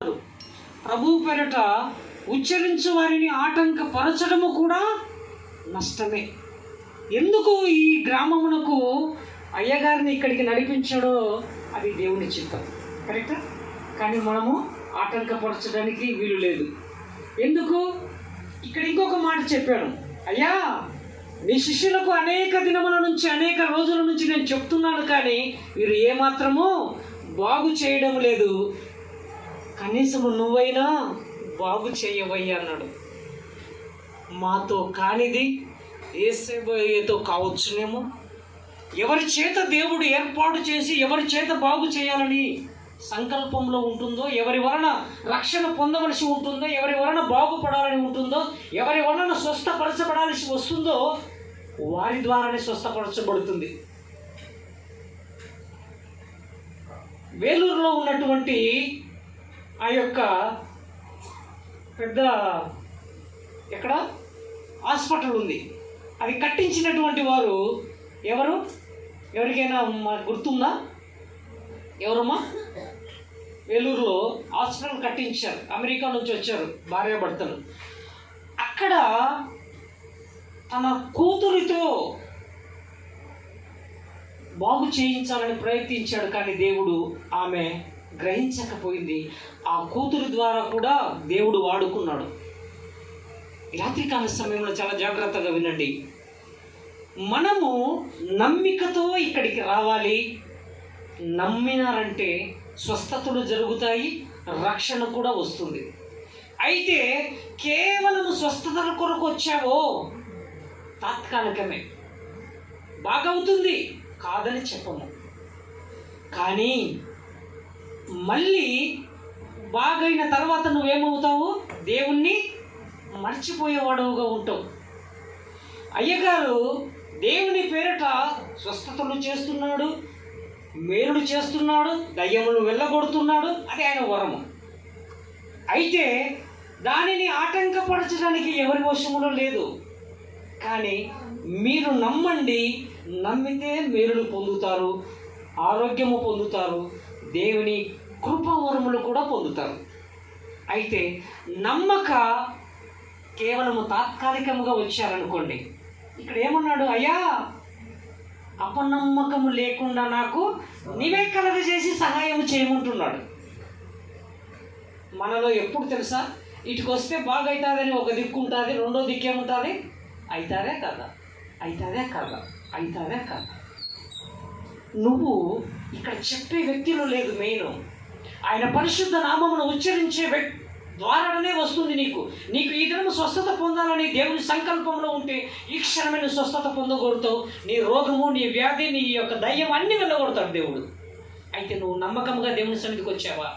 ప్రభు పేరట ఉచ్చరించు వారిని ఆటంకపరచడము కూడా నష్టమే. ఎందుకు ఈ గ్రామమునకు అయ్యగారిని ఇక్కడికి నడిపించాడో అది దేవుని చిత్తం, కరెక్టా? కానీ మనము ఆటంకపరచడానికి వీలు లేదు. ఎందుకు? ఇక్కడ ఇంకొక మాట చెప్పాను, అయ్యా నీ శిష్యులకు అనేక దినముల నుంచి అనేక రోజుల నుంచి నేను చెప్తున్నాను, కానీ వీరు ఏమాత్రము బాగు చేయడం లేదు, కనీసం నువ్వైనా బాగు చేయవయ్యా అన్నాడు. మాతో కానిది యేసయ్యతో కావచ్చునేమో. ఎవరి చేత దేవుడు ఏర్పాటు చేసి ఎవరి చేత బాగు చేయాలని సంకల్పంలో ఉంటుందో, ఎవరి వలన రక్షణ పొందవలసి ఉంటుందో, ఎవరి వలన బాగుపడాలని ఉంటుందో, ఎవరి వలన స్వస్థపరచబడాల్సి వస్తుందో వారి ద్వారానే స్వస్థపరచబడుతుంది. వేలూరులో ఉన్నటువంటి ఆ యొక్క పెద్ద ఎక్కడ హాస్పిటల్ ఉంది, అది కట్టించినటువంటి వారు ఎవరు? ఎవరికైనా గుర్తుందా? ఎవరమ్మా? వేలూరులో హాస్పిటల్ కట్టించారు, అమెరికా నుంచి వచ్చారు భార్యాభర్తలు. అక్కడ తన కూతురితో బాగు చేయించాలని ప్రయత్నించాడు, కానీ దేవుడు ఆమె గ్రహించకపోయింది. ఆ కూతురి ద్వారా కూడా దేవుడు వాడుకున్నాడు. రాత్రికాల సమయంలో చాలా జాగ్రత్తగా వినండి. మనము నమ్మికతో ఇక్కడికి రావాలి. నమ్మినారంటే స్వస్థతలు జరుగుతాయి, రక్షణ కూడా వస్తుంది. అయితే కేవలం స్వస్థతల కొరకు వచ్చావో తాత్కాలికమే, బాగవుతుంది కాదని చెప్పము, కానీ మళ్ళీ బాగైన తర్వాత నువ్వేమవుతావు? దేవుణ్ణి మర్చిపోయేవాడుగా ఉంటావు. అయ్యగారు దేవుని పేరట స్వస్థతలు చేస్తున్నాడు, మేలుడు చేస్తున్నాడు, దయ్యములు వెళ్ళగొడుతున్నాడు, అది ఆయన వరము. అయితే దానిని ఆటంకపరచడానికి ఎవరి వశములో లేదు. కానీ మీరు నమ్మండి, నమ్మితే మేలులు పొందుతారు, ఆరోగ్యము పొందుతారు, దేవుని కృపావరములు కూడా పొందుతారు. అయితే నమ్మక కేవలము తాత్కాలికముగా వచ్చారనుకోండి, ఇక్కడ ఏమన్నాడు? అయ్యా అపనమ్మకము లేకుండా నాకు నీవే కలగజేసి సహాయం చేయమంటున్నాడు. మనలో ఎప్పుడు తెలుసా, ఇటుకు వస్తే బాగా అవుతుందని ఒక దిక్కు ఉంటుంది, రెండో దిక్కు ఏముంటుంది? అవుతారే కదా, అవుతారే కదా, అవుతారే కదా. నువ్వు ఇక్కడ చెప్పే వ్యక్తిలో లేదు మెయిన్, ఆయన పరిశుద్ధ నామమును ఉచ్చరించే ద్వారానే వస్తుంది. నీకు ఈ దినం స్వస్థత పొందాలని దేవుని సంకల్పంలో ఉంటే ఈ క్షణమైన స్వస్థత పొందగొడతావు. నీ రోగము, నీ వ్యాధి, నీ యొక్క దయ్యం అన్నీ వెళ్ళగొడతాడు దేవుడు. అయితే నువ్వు నమ్మకంగా దేవుని సన్నిధికి వచ్చావా?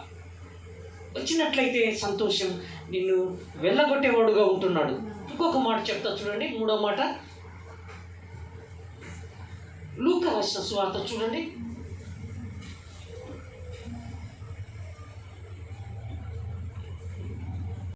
వచ్చినట్లయితే సంతోషం, నిన్ను వెళ్ళగొట్టేవాడుగా ఉంటున్నాడు. ఇంకొక మాట చెప్తా చూడండి, 3వ మాట, లూకా రాసిన సువార్త చూడండి.